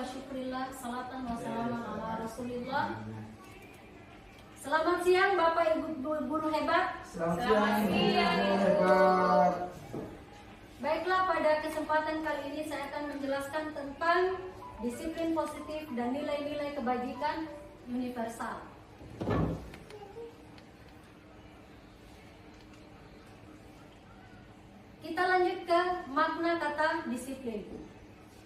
syukrillah, salatan wa salaman ala rasulillah. Selamat siang Bapak Ibu guru hebat. Selamat siang guru hebat. Baiklah, pada kesempatan kali ini saya akan menjelaskan tentang disiplin positif dan nilai-nilai kebajikan universal. Kita lanjut ke makna kata disiplin.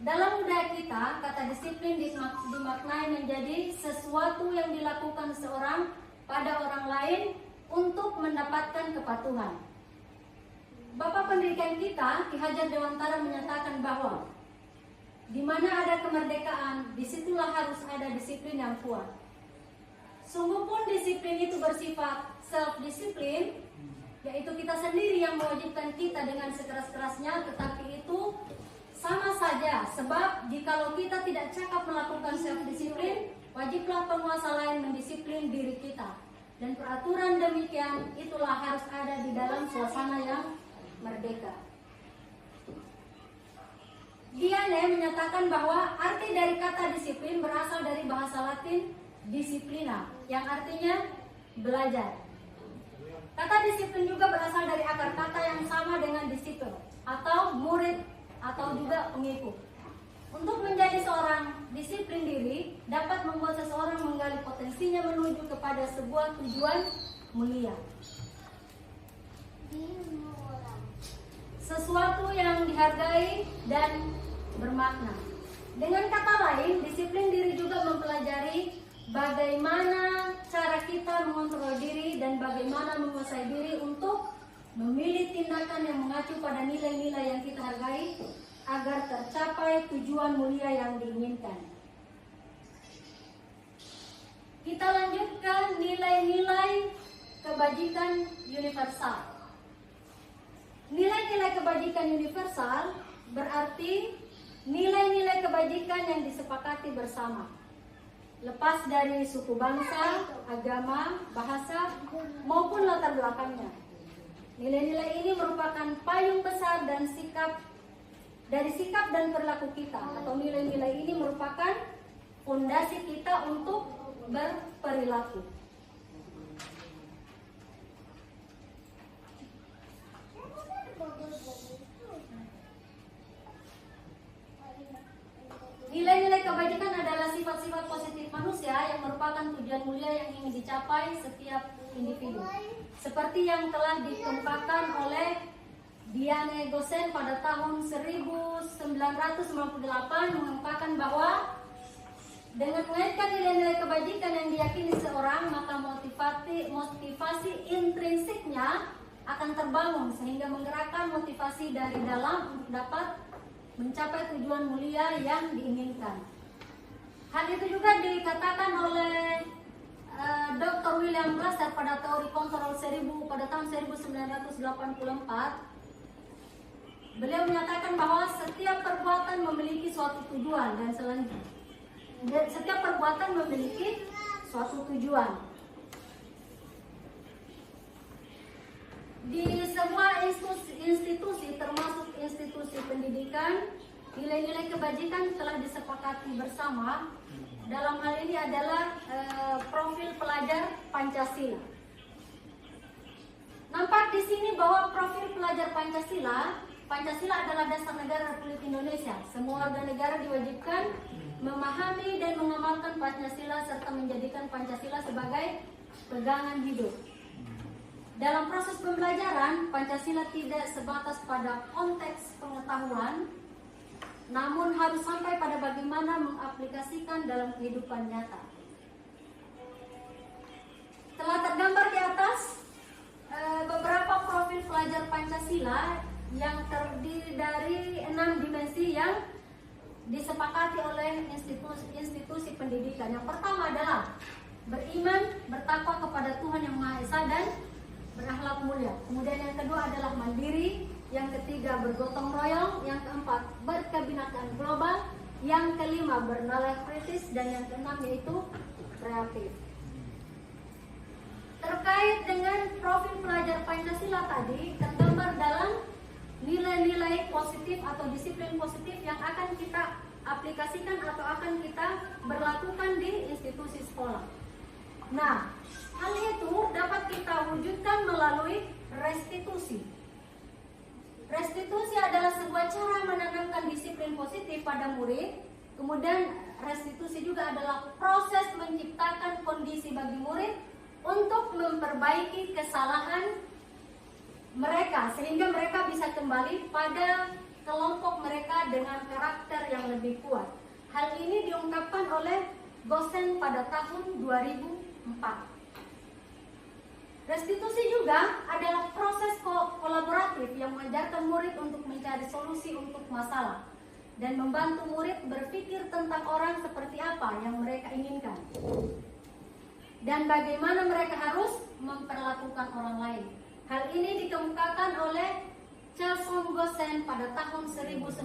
Dalam budaya kita, kata disiplin dimaknai menjadi sesuatu yang dilakukan seorang pada orang lain untuk mendapatkan kepatuhan. Bapak pendidikan kita, Ki Hajar Dewantara, menyatakan bahwa di mana ada kemerdekaan, disitulah harus ada disiplin yang kuat. Sungguh pun disiplin itu bersifat self-disiplin, yaitu kita sendiri yang mewajibkan kita dengan sekeras-kerasnya, tetapi itu sama saja, sebab jikalau kita tidak cakap melakukan self-disiplin, wajiblah penguasa lain mendisiplin diri kita. Dan peraturan demikian itulah harus ada di dalam suasana yang merdeka. Diane menyatakan bahwa arti dari kata disiplin berasal dari bahasa Latin disciplina, yang artinya belajar. Kata disiplin juga berasal dari akar kata yang sama dengan disiplin atau murid atau juga pengikut. Untuk menjadi seorang disiplin diri dapat membuat seseorang menggali potensinya menuju kepada sebuah tujuan mulia. Sesuatu yang dihargai dan bermakna. Dengan kata lain, disiplin diri juga mempelajari bagaimana cara kita mengontrol diri dan bagaimana menguasai diri untuk memilih tindakan yang mengacu pada nilai-nilai yang kita hargai agar tercapai tujuan mulia yang diinginkan. Kita lanjut ke nilai-nilai kebajikan universal. Nilai-nilai kebajikan universal berarti nilai-nilai kebajikan yang disepakati bersama, lepas dari suku bangsa, agama, bahasa, maupun latar belakangnya. Nilai-nilai ini merupakan payung besar dan sikap dan perilaku kita, atau nilai-nilai ini merupakan fondasi kita untuk berperilaku. Nilai-nilai kebajikan adalah sifat-sifat positif manusia yang merupakan tujuan mulia yang ingin dicapai setiap individu. Seperti yang telah dikemukakan oleh Diane Gosen pada tahun 1998, mengungkapkan bahwa dengan mengaitkan nilai-nilai kebajikan yang diyakini seorang, maka motivasi intrinsiknya akan terbangun sehingga menggerakkan motivasi dari dalam untuk dapat mencapai tujuan mulia yang diinginkan. Hal itu juga dikatakan oleh Dr. William Glasser pada teori kontrol 1000 pada tahun 1984. Beliau menyatakan bahwa setiap perbuatan memiliki suatu tujuan dan setiap perbuatan memiliki suatu tujuan. Di semua institusi termasuk institusi pendidikan, nilai-nilai kebajikan telah disepakati bersama. Dalam hal ini adalah profil pelajar Pancasila. Nampak di sini bahwa profil pelajar Pancasila adalah dasar negara Republik Indonesia. Semua warga negara diwajibkan memahami dan mengamalkan Pancasila serta menjadikan Pancasila sebagai pegangan hidup. Dalam proses pembelajaran, Pancasila tidak sebatas pada konteks pengetahuan, namun harus sampai pada bagaimana mengaplikasikan dalam kehidupan nyata. Telah tergambar di atas beberapa profil pelajar Pancasila yang terdiri dari 6 dimensi yang disepakati oleh institusi pendidikan. Yang pertama adalah beriman, bertakwa kepada Tuhan Yang Maha Esa dan berakhlak mulia. Kemudian yang kedua adalah mandiri, yang ketiga bergotong royong, yang keempat berkebinekaan global, yang kelima bernalar kritis, dan yang keenam yaitu kreatif. Terkait dengan profil pelajar Pancasila tadi, tergambar dalam nilai-nilai positif atau disiplin positif yang akan kita aplikasikan atau akan kita berlakukan di institusi sekolah. Nah, hal itu dapat kita wujudkan melalui restitusi. Restitusi adalah sebuah cara menanamkan disiplin positif pada murid. Kemudian restitusi juga adalah proses menciptakan kondisi bagi murid untuk memperbaiki kesalahan mereka sehingga mereka bisa kembali pada kelompok mereka dengan karakter yang lebih kuat. Hal ini diungkapkan oleh Gosen pada tahun 2004. Restitusi juga adalah proses kolaboratif yang mengajarkan murid untuk mencari solusi untuk masalah dan membantu murid berpikir tentang orang seperti apa yang mereka inginkan dan bagaimana mereka harus memperlakukan orang lain. Hal ini dikemukakan oleh Charles Gosen pada tahun 1996.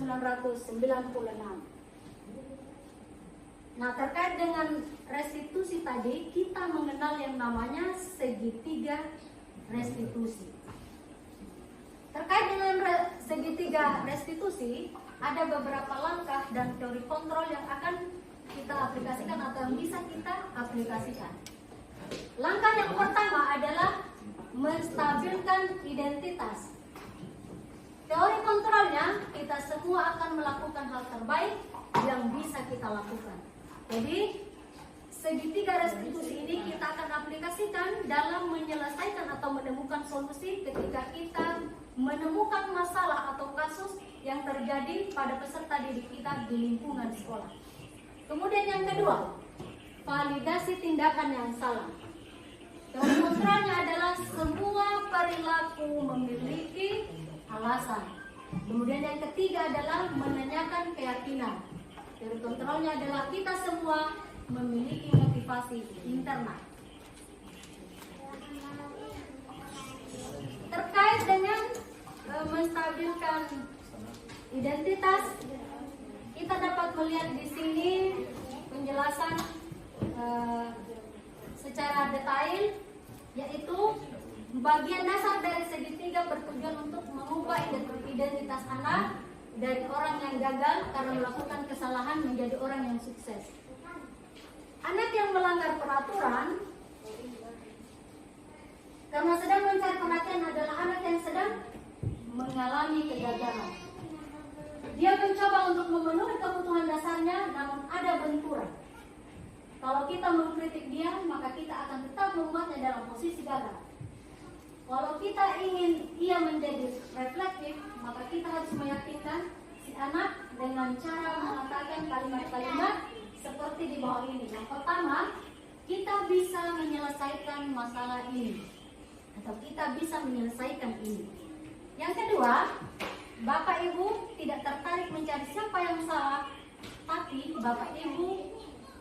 Nah, terkait dengan restitusi tadi, kita mengenal yang namanya segitiga restitusi. Terkait dengan segitiga restitusi, ada beberapa langkah dan teori kontrol yang akan kita aplikasikan atau yang bisa kita aplikasikan. Langkah yang pertama adalah menstabilkan identitas. Teori kontrolnya, kita semua akan melakukan hal terbaik yang bisa kita lakukan. Jadi, segitiga restitusi ini kita akan aplikasikan dalam menyelesaikan atau menemukan solusi ketika kita menemukan masalah atau kasus yang terjadi pada peserta didik kita di lingkungan sekolah. Kemudian yang kedua, validasi tindakan yang salah. Teori kontrolnya adalah semua perilaku memiliki alasan. Kemudian yang ketiga adalah menanyakan keyakinan. Teori kontrolnya adalah kita semua memiliki motivasi internal. Terkait dengan menstabilkan identitas, kita dapat melihat di sini penjelasan secara detail, yaitu bagian dasar dari segitiga bertujuan untuk mengubah identitas anak dari orang yang gagal karena melakukan kesalahan menjadi orang yang sukses. Anak yang melanggar peraturan karena sedang mencari perhatian adalah anak yang sedang mengalami kegagalan. Dia mencoba untuk memenuhi kebutuhan dasarnya, namun ada benturan. Kalau kita mengkritik dia, maka kita akan tetap membuatnya dalam posisi gagal. Kalau kita ingin ia menjadi reflektif, maka kita harus meyakinkan si anak dengan cara mengatakan kalimat-kalimat seperti di bawah ini. Yang pertama, kita bisa menyelesaikan masalah ini, atau kita bisa menyelesaikan ini. Yang kedua, Bapak Ibu tidak tertarik mencari siapa yang salah, tapi Bapak Ibu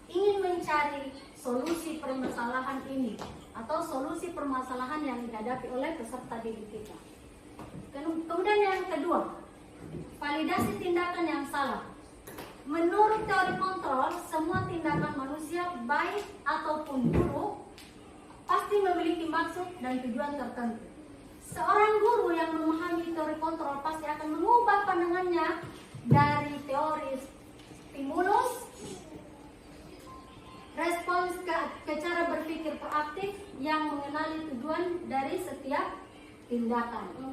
ingin mencari solusi permasalahan ini atau solusi permasalahan yang dihadapi oleh peserta didik kita. Kemudian yang kedua, validasi tindakan yang salah. Menurut teori kontrol, semua tindakan manusia baik ataupun buruk pasti memiliki maksud dan tujuan tertentu. Seorang guru yang memahami teori kontrol pasti akan mengubah pandangannya dari teori stimulus, respons ke cara berpikir proaktif yang mengenali tujuan dari setiap tindakan.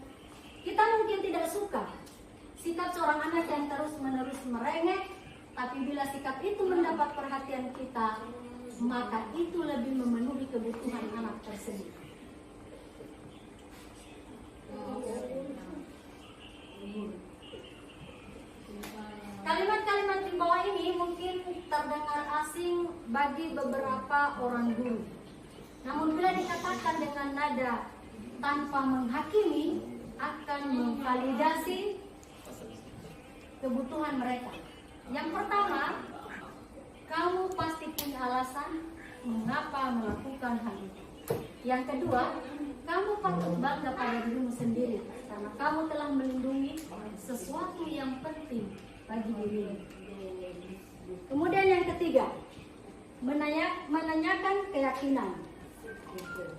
Kita mungkin tidak suka sikap seorang anak yang terus-menerus merengek, tapi bila sikap itu mendapat perhatian kita, maka itu lebih memenuhi kebutuhan anak tersebut. Kalimat-kalimat di bawah ini mungkin terdengar asing bagi beberapa orang guru. Namun bila dikatakan dengan nada tanpa menghakimi, akan memvalidasi kebutuhan mereka. Yang pertama, kamu pasti punya alasan mengapa melakukan hal itu. Yang kedua, kamu patut bangga pada dirimu sendiri karena kamu telah melindungi sesuatu yang penting bagi dirimu. Kemudian yang ketiga, menanyakan keyakinan.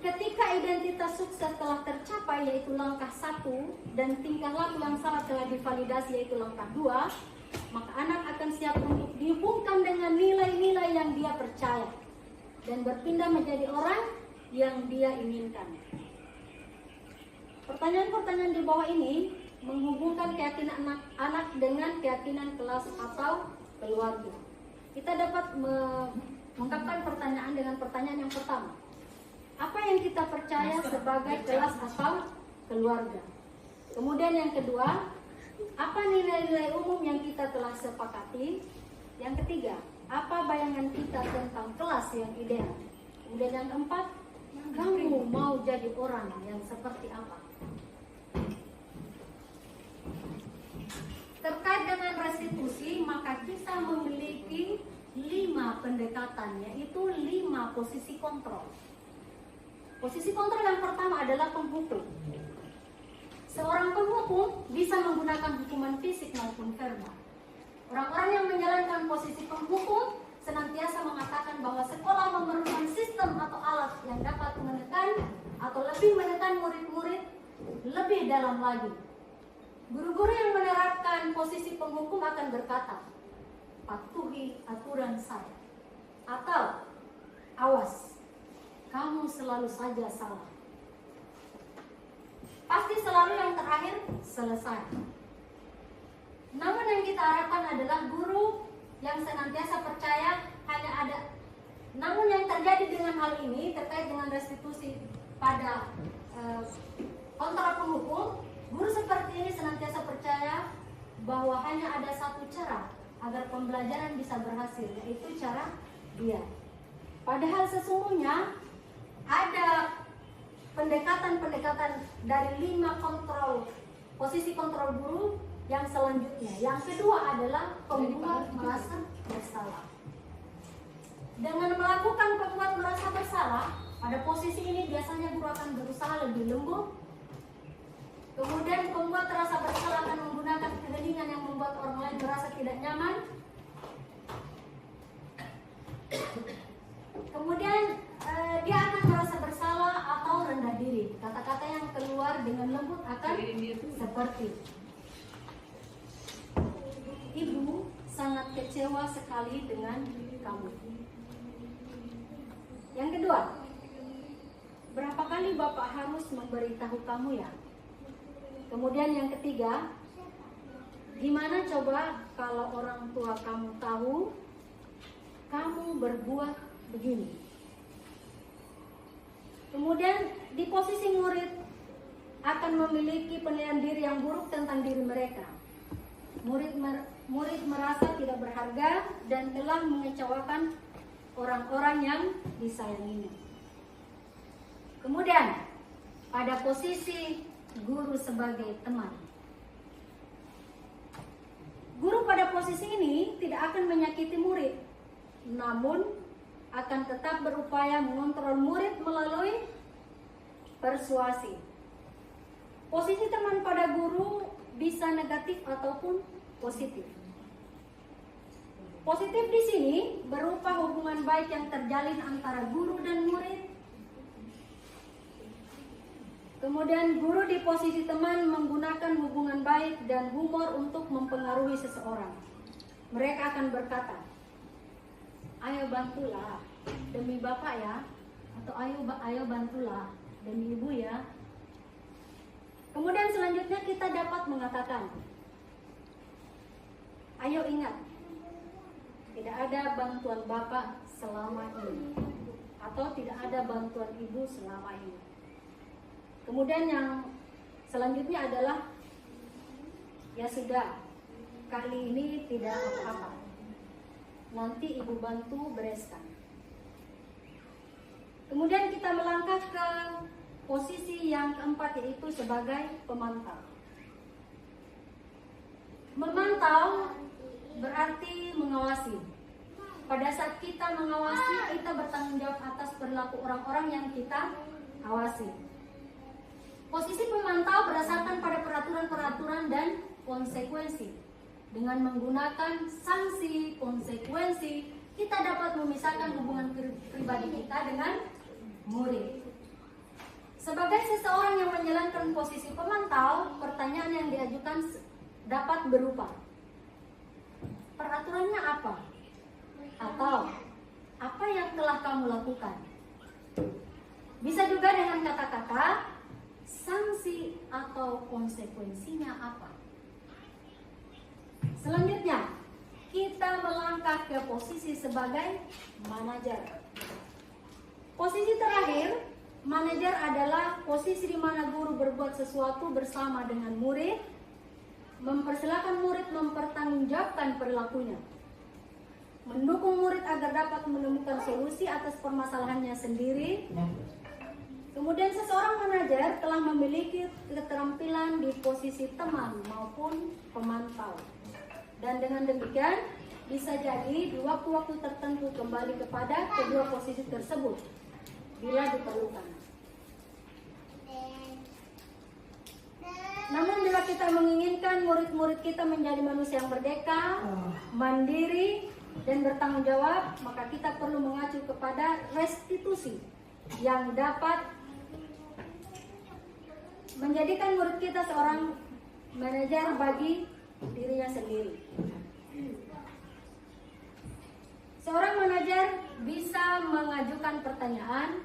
Ketika identitas sukses telah tercapai, yaitu langkah 1, dan tingkah laku yang salah telah divalidasi, yaitu langkah 2, maka anak akan siap untuk dihubungkan dengan nilai-nilai yang dia percaya dan berpindah menjadi orang yang dia inginkan. Pertanyaan-pertanyaan di bawah ini menghubungkan keyakinan anak dengan keyakinan kelas atau keluarga. Kita dapat mengungkapkan pertanyaan dengan pertanyaan yang pertama. Apa yang kita percaya sebagai kelas atau keluarga? Kemudian yang kedua, apa nilai-nilai umum yang kita telah sepakati? Yang ketiga, apa bayangan kita tentang kelas yang ideal? Kemudian yang keempat, kamu mau jadi orang yang seperti apa? Terkait dengan restitusi, maka kita memiliki 5 pendekatan, yaitu 5 posisi kontrol. Posisi kontrol yang pertama adalah penghukum. Seorang penghukum bisa menggunakan hukuman fisik maupun verbal. Orang-orang yang menjalankan posisi penghukum senantiasa mengatakan bahwa sekolah memerlukan sistem atau alat yang dapat menekan atau lebih menekan murid-murid lebih dalam lagi. Guru-guru yang menerapkan posisi penghukum akan berkata, patuhi aturan saya, atau awas, kamu selalu saja salah. Pasti selalu yang terakhir selesai. Namun yang kita harapkan adalah guru yang senantiasa percaya hanya ada. Namun yang terjadi dengan hal ini terkait dengan restitusi pada kontra penghukum, guru seperti ini senantiasa percaya bahwa hanya ada satu cara agar pembelajaran bisa berhasil, yaitu cara dia. Padahal sesungguhnya ada pendekatan-pendekatan dari 5 kontrol, posisi kontrol guru yang selanjutnya. Yang kedua adalah pembuat merasa bersalah. Dengan melakukan pembuat merasa bersalah, pada posisi ini biasanya guru akan berusaha lebih lembut. Kemudian pembuat rasa bersalah akan menggunakan keheningan yang membuat orang lain merasa tidak nyaman. Kemudian dia akan merasa bersalah atau rendah diri. Kata-kata yang keluar dengan lembut akan seperti, Ibu sangat kecewa sekali dengan kamu. Yang kedua, berapa kali Bapak harus memberitahu kamu ya? Kemudian yang ketiga, gimana coba kalau orang tua kamu tahu kamu berbuat begini? Kemudian di posisi murid akan memiliki penilaian diri yang buruk tentang diri mereka. Murid merasa tidak berharga dan telah mengecewakan orang-orang yang disayanginya. Kemudian pada posisi guru sebagai teman. Guru pada posisi ini tidak akan menyakiti murid, namun akan tetap berupaya mengontrol murid melalui persuasi. Posisi teman pada guru bisa negatif ataupun positif. Positif di sini berupa hubungan baik yang terjalin antara guru dan murid. Kemudian guru di posisi teman menggunakan hubungan baik dan humor untuk mempengaruhi seseorang. Mereka akan berkata, ayo bantulah demi Bapak ya, atau ayo bantulah demi Ibu ya. Kemudian selanjutnya kita dapat mengatakan, ayo ingat, tidak ada bantuan Bapak selama ini, atau tidak ada bantuan Ibu selama ini. Kemudian yang selanjutnya adalah, ya sudah, kali ini tidak apa-apa, nanti Ibu bantu bereskan. Kemudian kita melangkah ke posisi yang keempat, yaitu sebagai pemantau. Memantau berarti mengawasi. Pada saat kita mengawasi, kita bertanggung jawab atas perilaku orang-orang yang kita awasi. Posisi pemantau berdasarkan pada peraturan-peraturan dan konsekuensi. Dengan menggunakan sanksi, konsekuensi, kita dapat memisahkan hubungan pribadi kita dengan murid. Sebagai seseorang yang menjalankan posisi pemantau, pertanyaan yang diajukan dapat berupa, peraturannya apa? Atau apa yang telah kamu lakukan? Bisa juga dengan kata-kata sanksi atau konsekuensinya apa. Selanjutnya, kita melangkah ke posisi sebagai manajer. Posisi terakhir, manajer adalah posisi di mana guru berbuat sesuatu bersama dengan murid, mempersilahkan murid mempertanggungjawabkan perilakunya, mendukung murid agar dapat menemukan solusi atas permasalahannya sendiri. Kemudian seseorang manajer telah memiliki keterampilan di posisi teman maupun pemantau. Dan dengan demikian bisa jadi di waktu-waktu tertentu kembali kepada kedua posisi tersebut bila diperlukan. Namun bila kita menginginkan murid-murid kita menjadi manusia yang merdeka, mandiri, dan bertanggung jawab, maka kita perlu mengacu kepada restitusi yang dapat menjadikan murid kita seorang manajer bagi dirinya sendiri. Seorang manajer bisa mengajukan pertanyaan.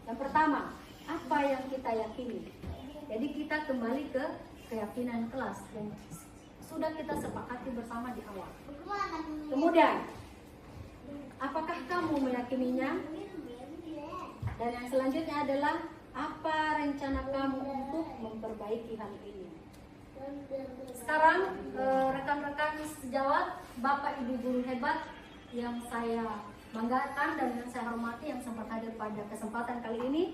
Yang pertama, apa yang kita yakini? Jadi kita kembali ke keyakinan kelas yang sudah kita sepakati bersama di awal. Kemudian, apakah kamu meyakininya? Dan yang selanjutnya adalah apa rencana kamu untuk memperbaiki hal ini? Sekarang rekan-rekan sejawat, Bapak Ibu guru hebat yang saya banggakan dan yang saya hormati yang sempat hadir pada kesempatan kali ini,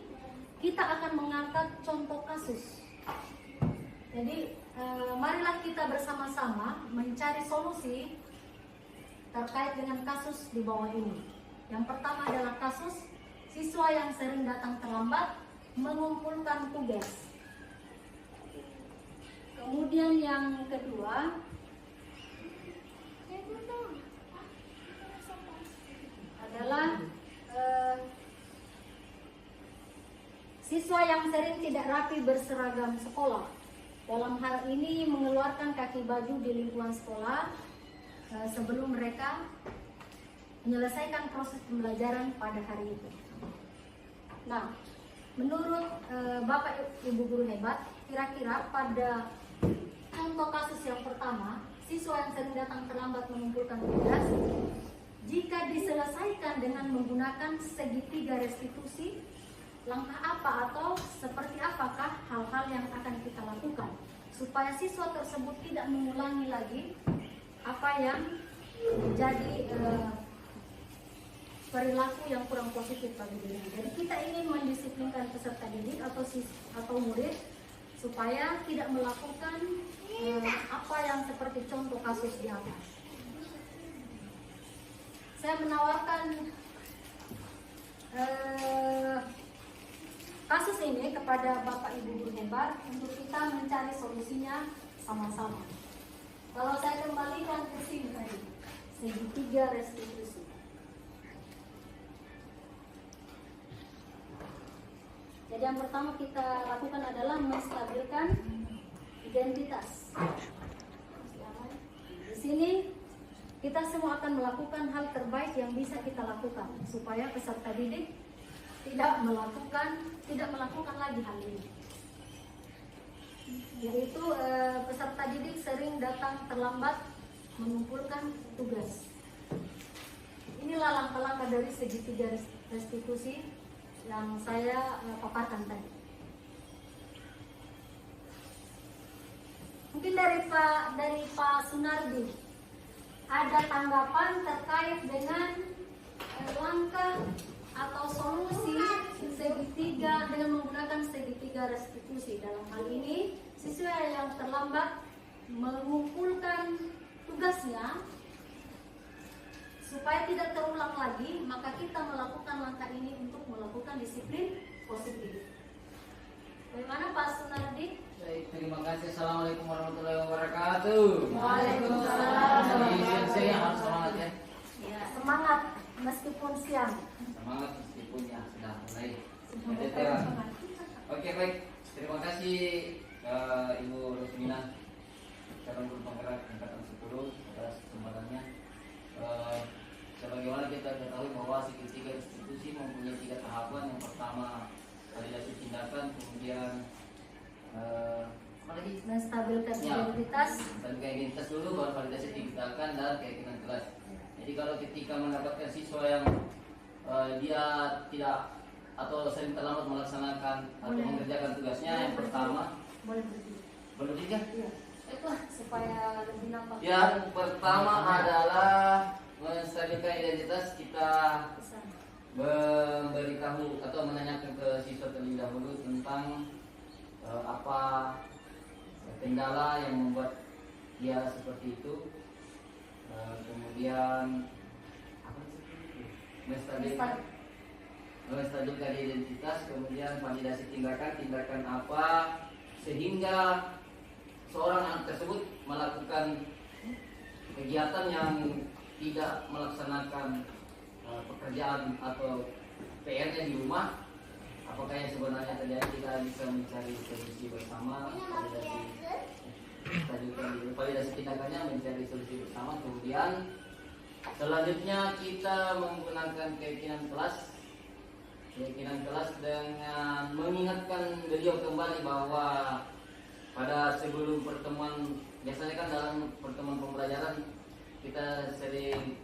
kita akan mengangkat contoh kasus. Jadi marilah kita bersama-sama mencari solusi terkait dengan kasus di bawah ini. Yang pertama adalah kasus siswa yang sering datang terlambat mengumpulkan tugas. Kemudian yang kedua adalah siswa yang sering tidak rapi berseragam sekolah. Dalam hal ini mengeluarkan kaki baju di lingkungan sekolah sebelum mereka menyelesaikan proses pembelajaran pada hari itu. Nah, menurut Bapak Ibu guru hebat, kira-kira pada contoh kasus yang pertama, siswa yang sering datang terlambat mengumpulkan tugas, jika diselesaikan dengan menggunakan segitiga restitusi, langkah apa atau seperti apakah hal-hal yang akan kita lakukan supaya siswa tersebut tidak mengulangi lagi apa yang menjadi perilaku yang kurang positif bagi dirinya. Jadi kita ingin mendisiplinkan peserta didik atau murid supaya tidak melakukan apa yang seperti contoh kasus di atas. Saya menawarkan kasus ini kepada Bapak Ibu guru hebat untuk kita mencari solusinya sama-sama. Kalau saya kembalikan ke sini tadi, segitiga restitusi. Jadi yang pertama kita lakukan adalah menstabilkan identitas. Di sini kita semua akan melakukan hal terbaik yang bisa kita lakukan supaya peserta didik tidak melakukan lagi hal ini. Yaitu peserta didik sering datang terlambat mengumpulkan tugas. Inilah langkah-langkah dari segitiga restitusi yang saya paparkan tadi. Mungkin dari Pak Sunardi ada tanggapan terkait dengan langkah atau solusi segitiga dengan menggunakan segitiga restitusi. Dalam hal ini, siswa yang terlambat mengumpulkan tugasnya supaya tidak terulang lagi, maka kita melakukan langkah ini untuk melakukan disiplin positif. Bagaimana Pak Sunardi? Baik, terima kasih. Assalamualaikum warahmatullahi wabarakatuh. Waalaikumsalam. Jadi saya harus semangat ya. Ya, semangat meskipun siang. Semangat meskipun ya sudah mulai. Semoga Jadi, tetap semangat. Oke baik, terima kasih Ibu Rosmina, calon guru penggerak angkatan 10 atas kesempatannya. kita ketahui bahwa tiga institusi mempunyai 3 tahapan. Yang pertama validasi tindakan, kemudian apa lagi? Menstabilkan Ya, identitas. dan identitas dulu, baru validasi tindakan dan keyakinan kelas. Jadi kalau ketika mendapatkan siswa yang dia tidak atau sering terlambat melaksanakan atau mengerjakan tugasnya, yang pertama Boleh berdiri. berdiri kan? Iya. Itu supaya lebih nampak. Yang pertama adalah menstabilkan identitas. Kita Bisa. memberitahu atau menanyakan ke siswa terlebih dahulu tentang apa kendala yang membuat dia seperti itu. Kemudian apa sih? Menstabilkan identitas, kemudian validasi tindakan apa sehingga seorang anak tersebut melakukan kegiatan yang tidak melaksanakan pekerjaan atau PR-nya di rumah. Apakah yang sebenarnya terjadi, kita bisa mencari solusi bersama. Validasi tindakannya, mencari solusi bersama. Kemudian selanjutnya kita menggunakan keyakinan kelas dengan mengingatkan beliau kembali bahwa pada sebelum pertemuan, biasanya kan dalam pertemuan pembelajaran kita sering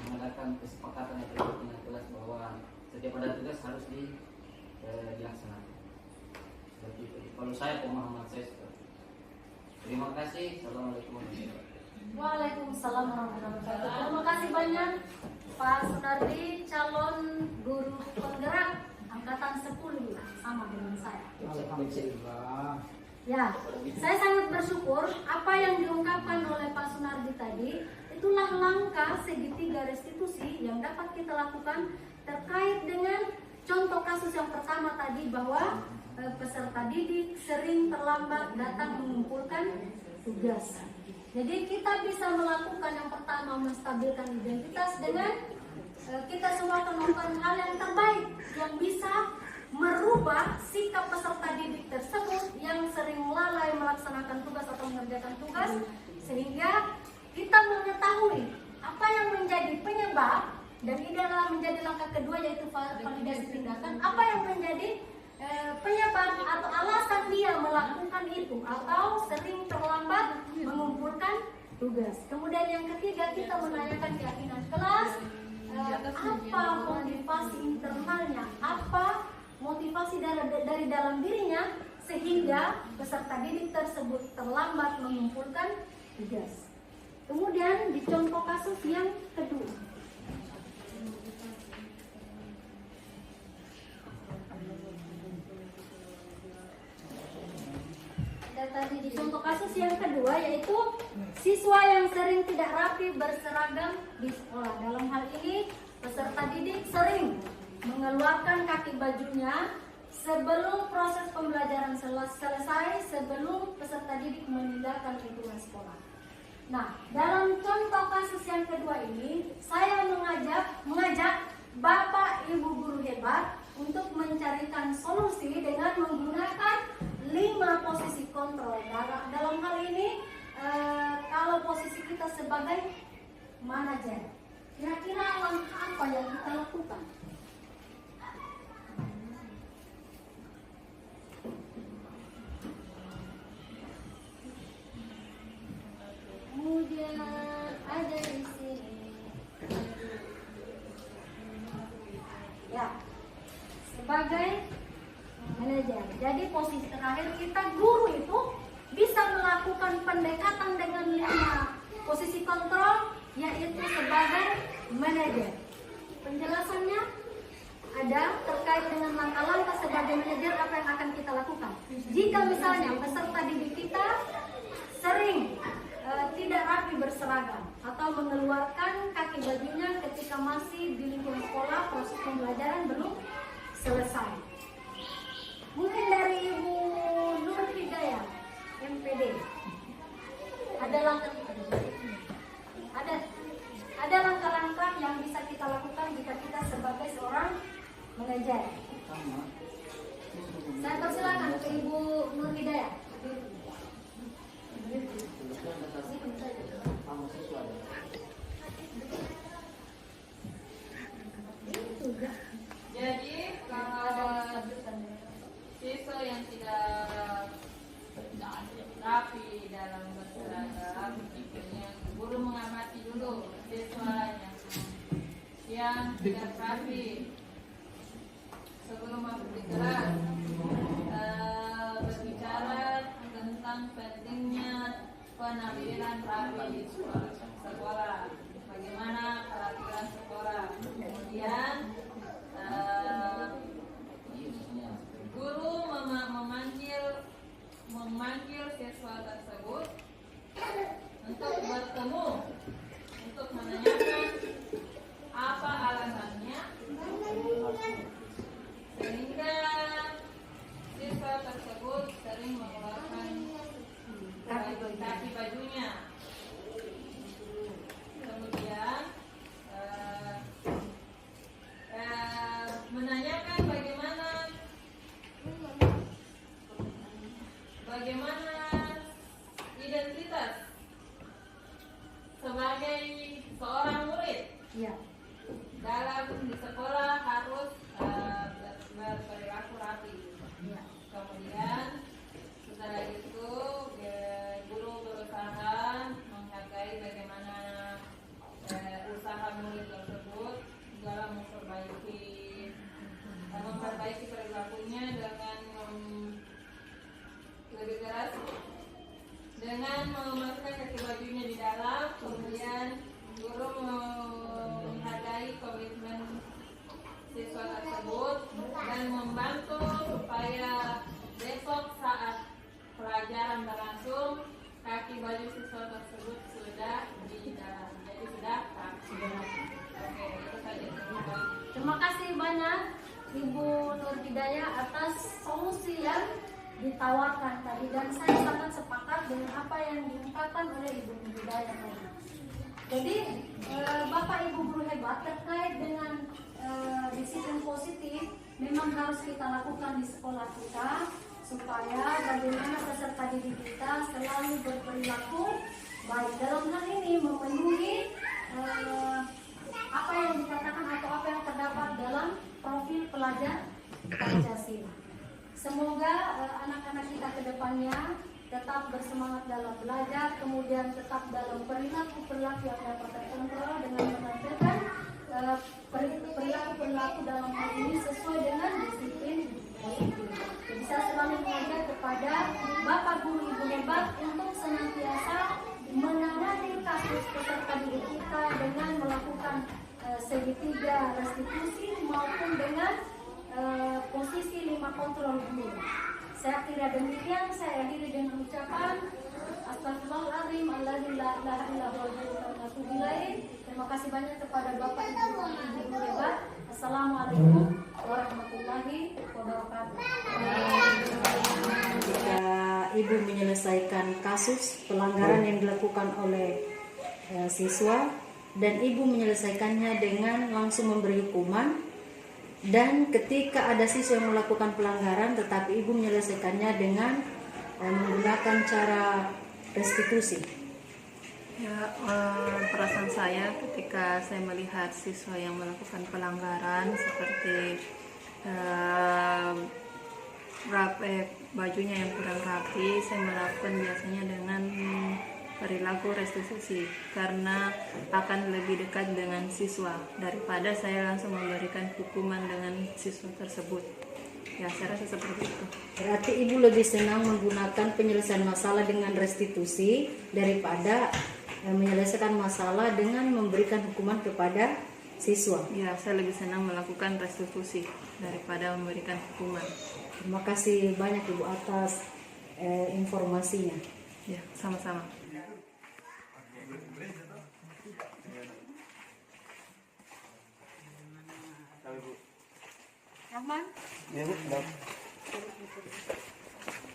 mengadakan kesepakatan atau keyakinan kelas bahwa setiap ada tugas harus dilaksanakan. Seperti itu. Kalau saya, pemahaman saya seperti itu. Terima kasih. Assalamualaikum warahmatullahi wabarakatuh. Waalaikumsalam warahmatullahi wabarakatuh. Terima kasih banyak Pak Sunardi, calon guru penggerak angkatan 10 sama dengan saya. Alhamdulillah. Ya, saya sangat bersyukur apa yang diungkapkan oleh Pak Sunardi tadi. Itulah langkah segitiga restitusi yang dapat kita lakukan terkait dengan contoh kasus yang pertama tadi, bahwa peserta didik sering terlambat datang mengumpulkan tugas. Jadi kita bisa melakukan yang pertama, menstabilkan identitas dengan kita semua akan melakukan hal yang terbaik yang bisa merubah sikap peserta didik tersebut yang sering lalai melaksanakan tugas atau mengerjakan tugas, sehingga kita mengetahui apa yang menjadi penyebab, dan ini adalah menjadi langkah kedua, yaitu validasi tindakan. Apa yang menjadi penyebab atau alasan dia melakukan itu atau sering terlambat mengumpulkan tugas. Kemudian yang ketiga, kita menanyakan keyakinan kelas, apa motivasi internalnya, apa motivasi dari dalam dirinya sehingga peserta didik tersebut terlambat mengumpulkan tugas. Kemudian di contoh kasus yang kedua, tadi di contoh kasus yang kedua, yaitu siswa yang sering tidak rapi berseragam di sekolah. Dalam hal ini peserta didik sering mengeluarkan kaki bajunya sebelum proses pembelajaran selesai, sebelum peserta didik meninggalkan lingkungan sekolah. Nah, dalam contoh kasus yang kedua ini, saya mengajak Bapak Ibu guru hebat untuk mencarikan solusi dengan menggunakan 5 posisi kontrol. Dalam hal ini, kalau posisi kita sebagai manajer, kira-kira langkah apa yang kita lakukan? Kemudian ada di sini, ya, sebagai manajer. Jadi posisi terakhir kita, guru itu bisa melakukan pendekatan dengan 5 posisi kontrol, yaitu sebagai manajer. Penjelasannya ada terkait dengan langkah-langkah sebagai manajer, apa yang akan kita lakukan. Jika misalnya peserta didik kita sering tidak rapi berseragam atau mengeluarkan kaki bajunya ketika masih di lingkungan sekolah, proses pembelajaran belum selesai. Mungkin dari Ibu Nur Hidayah, MPD, ada langkah-langkah yang bisa kita lakukan jika kita sebagai seorang manajer. Saya persilakan ke Ibu Nur Hidayah. kemudian tidak rapi. Sebelum aku bicara, berbicara tentang pentingnya penampilan rapi di sekolah, bagaimana peraturan sekolah. Kemudian guru memanggil siswa tersebut untuk bertemu, untuk menanyakan apa alasannya, sehingga siswa tersebut sering mengeluarkan kaki bajunya. Kemudian menanyakan bagaimana identitas sebagai seorang murid. Ya. Dalam di sekolah harus berperilaku rapi. Ya. Kemudian setelah itu guru berusaha menghargai bagaimana usaha murid tersebut dalam memperbaiki perilakunya dengan lebih keras, dengan memasukkan kaki bajunya di dalam. Kemudian guru menghargai komitmen siswa tersebut dan membantu supaya besok saat pelajaran berlangsung kaki baju siswa tersebut sudah di dalam, jadi sudah rapi. Oke, itu saja. Terima kasih banyak Ibu Nur Hidayah atas solusi yang ditawarkan tadi, dan saya sangat sepakat dengan apa yang diungkapkan oleh Ibu Nur Hidayah tadi. Jadi Bapak Ibu guru hebat, terkait dengan disiplin positif memang harus kita lakukan di sekolah kita, supaya bagaimana peserta didik kita selalu berperilaku baik. Dalam hal ini memenuhi apa yang dikatakan atau apa yang terdapat dalam profil pelajar Pancasila. Semoga anak-anak kita ke depannya tetap bersemangat dalam belajar, kemudian tetap dalam perilaku-perilaku yang dapat terkontrol dengan menampilkan perilaku-perilaku dalam hal ini sesuai dengan disiplin positif. Jadi saya selalu mengajak kepada Bapak Guru Ibu hebat untuk senantiasa menangani kasus peserta didik kita dengan melakukan segitiga restitusi maupun dengan posisi 5 kontrol guru. Saya kira demikian, saya akhiri dengan ucapan Astagfirullahaladzim, la ilaha illa huwa. Terima kasih banyak kepada Bapak Ibu guru hebat. Assalamualaikum warahmatullahi wabarakatuh. Jika Ibu menyelesaikan kasus pelanggaran yang dilakukan oleh siswa dan Ibu menyelesaikannya dengan langsung memberi hukuman, dan ketika ada siswa yang melakukan pelanggaran tetapi Ibu menyelesaikannya dengan menggunakan cara restitusi. Ya, perasaan saya ketika saya melihat siswa yang melakukan pelanggaran seperti bajunya yang kurang rapi, saya melakukan biasanya dengan perilaku restitusi karena akan lebih dekat dengan siswa daripada saya langsung memberikan hukuman dengan siswa tersebut. Ya, saya rasa seperti itu. Berarti Ibu lebih senang menggunakan penyelesaian masalah dengan restitusi daripada menyelesaikan masalah dengan memberikan hukuman kepada siswa. Ya, saya lebih senang melakukan restitusi daripada memberikan hukuman. Terima kasih banyak Ibu atas informasinya. Ya, sama-sama. Rahman, Ya, Bu.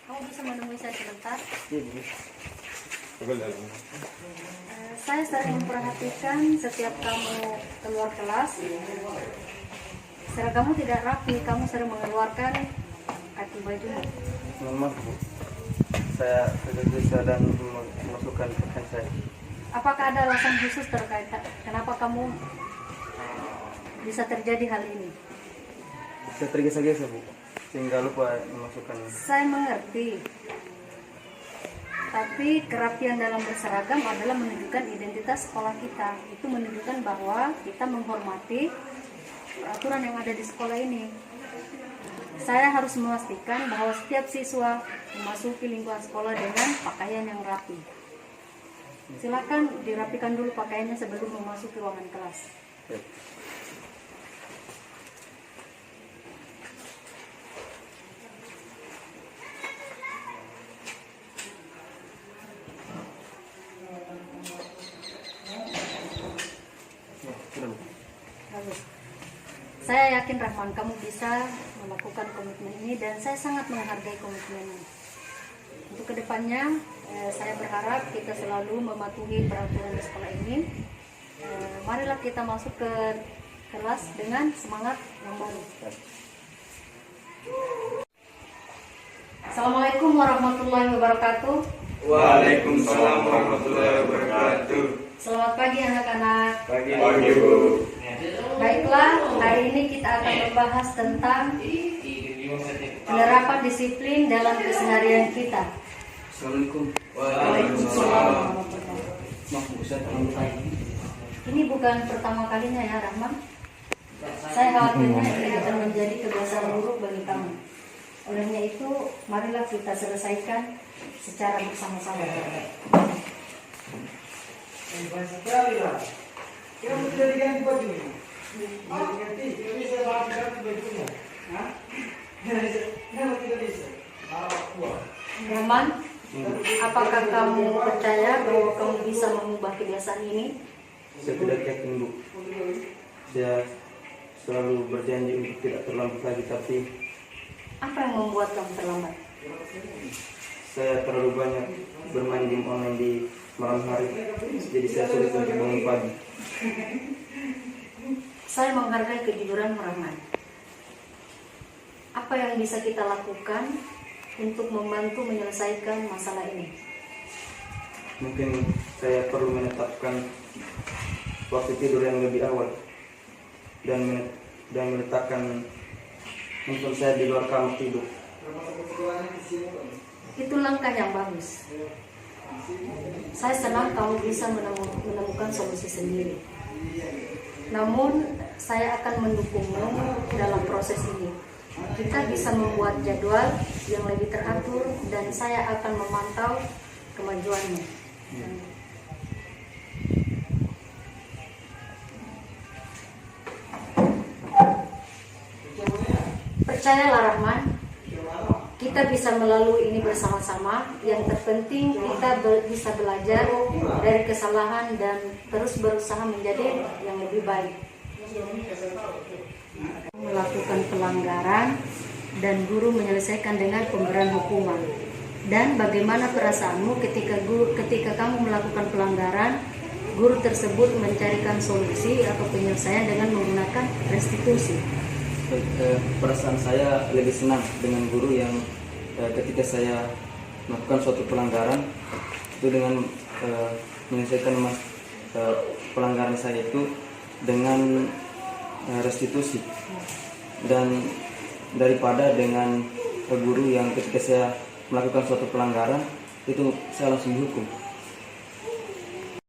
kamu bisa menemui saya sebentar? Iya, Bu. Saya sering memperhatikan setiap kamu keluar kelas, seragamu tidak rapi, kamu sering mengeluarkan kaki baju. Mohon maaf, Bu. Saya tidak bisa dan memasukkan pakaian saya. Apakah ada alasan khusus terkait kenapa kamu bisa terjadi hal ini? Saya tergesa-gesa, Bu, sehingga lupa memasukkan. Saya mengerti. Tapi kerapian dalam berseragam adalah menunjukkan identitas sekolah kita. Itu menunjukkan bahwa kita menghormati peraturan yang ada di sekolah ini. Saya harus memastikan bahwa setiap siswa memasuki lingkungan sekolah dengan pakaian yang rapi. Silakan dirapikan dulu pakaiannya sebelum memasuki ruangan kelas. Bagus. Saya yakin Rahman kamu bisa melakukan komitmen ini dan saya sangat menghargai komitmenmu. Untuk kedepannya, saya berharap kita selalu mematuhi peraturan di sekolah ini. Marilah kita masuk ke kelas dengan semangat yang baru. Assalamualaikum warahmatullahi wabarakatuh. Waalaikumsalam warahmatullahi wabarakatuh. Selamat pagi anak-anak. Pagi Bu. Baiklah, hari ini kita akan membahas tentang penerapan disiplin dalam keseharian kita. Assalamualaikum. Waalaikumsalam. Maaf Ustaz, Ini bukan pertama kalinya ya Rahman. Saya khawatirnya ini akan menjadi kebiasaan buruk bagi kamu. Olehnya itu, marilah kita selesaikan secara bersama-sama. Rahman, apakah kamu percaya bahwa kamu bisa mengubah kebiasaan ini? saya tidak yakin Bu. Saya selalu berjanji untuk tidak terlambat lagi, tapi Apa yang membuat kamu terlambat? saya terlalu banyak bermain game online di malam hari, jadi saya sulit untuk bangun pagi. Saya menghargai kejujuran Rahman. Apa yang bisa kita lakukan untuk membantu menyelesaikan masalah ini? Mungkin saya perlu menetapkan waktu tidur yang lebih awal dan meletakkan handphone saya di luar kamar tidur. Itu langkah yang bagus. Saya senang kamu bisa menemukan solusi sendiri. Namun, saya akan mendukungmu dalam proses ini. Kita bisa membuat jadwal yang lebih teratur dan saya akan memantau kemajuanmu. Percayalah Rahman, kita bisa melalui ini bersama-sama. Yang terpenting kita bisa belajar dari kesalahan dan terus berusaha menjadi yang lebih baik. Melakukan pelanggaran dan guru menyelesaikan dengan pemberian hukuman. Dan bagaimana perasaanmu ketika kamu melakukan pelanggaran, guru tersebut mencarikan solusi atau penyelesaian dengan menggunakan restitusi? Perasaan saya lebih senang dengan guru yang ketika saya melakukan suatu pelanggaran itu dengan menyelesaikan pelanggaran saya itu dengan restitusi, dan daripada dengan guru yang ketika saya melakukan suatu pelanggaran itu saya langsung dihukum.